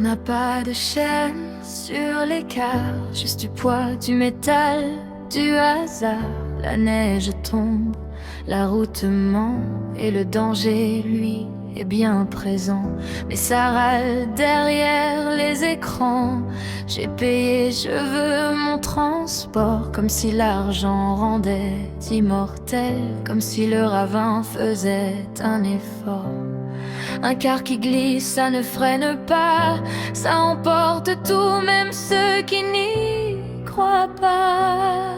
n'a pas de chaîne sur l'écart, juste du poids, du métal, du hasard. La neige tombe, la route ment, et le danger, lui, est bien présent. Mais ça râle derrière les écrans. J'ai payé, je veux mon transport, comme si l'argent rendait immortel, comme si le ravin faisait un effort. Un car qui glisse, ça ne freine pas, ça emporte tout, même ceux qui n'y croient pas.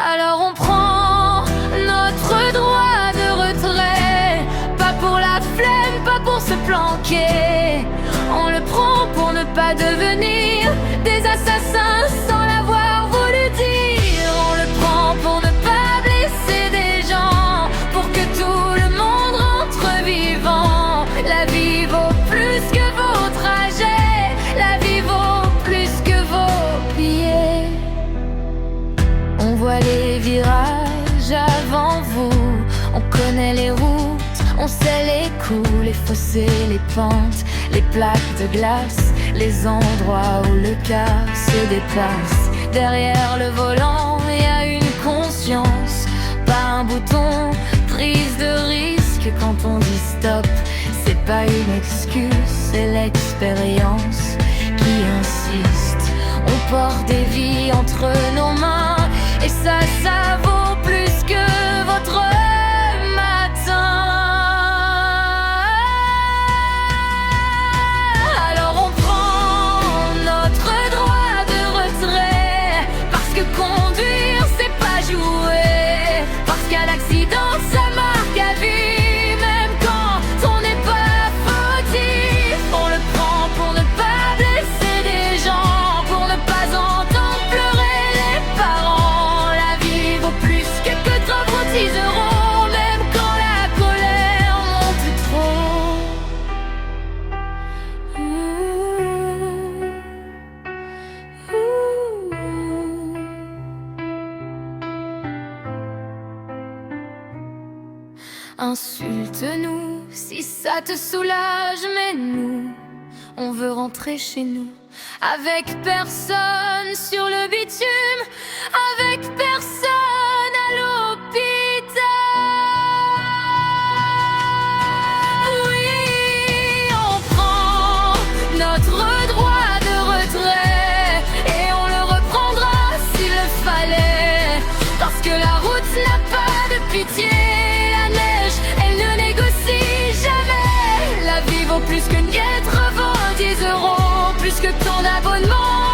Alors on prend notre droit de retrait, pas pour la flemme, pas pour se planquer. On le prend pour ne pas devenir des assassins sans l'avoir voulu dire. On le prend pour ne pas blesser des gens, pour que tout le monde rentre vivant. La vie vaut plus que vos trajets, la vie vaut plus que vos billets. On voit les virages avant vous, on connaît les routes, on sait les coups, les fossés, les pentes, les plaques de glace, les endroits où le car se déplace. Derrière le volant, il y a une conscience, pas un bouton, prise de risque. Quand on dit stop, c'est pas une excuse, c'est l'expérience qui insiste. On porte des vies entre nos mains, et ça vaut plus que votre matin. Alors on prend notre droit de retrait, parce que conduire c'est pas jouer, parce qu'à l'accident ça marque à vie, même quand on n'est pas fautif. On le prend pour ne pas blesser des gens, pour ne pas entendre pleurer les parents. La vie vaut plus que 10 euros, même quand la colère monte trop. Insulte-nous si ça te soulage, mais nous, on veut rentrer chez nous, avec personne sur le bitume, avec personne à l'hôpital. Oui, on prend notre droit de retrait, et on le reprendra s'il le fallait, parce que la route n'a pas de pitié. La neige, elle ne négocie jamais. La vie vaut plus qu'une guette revend 10 euros, plus que ton abonnement.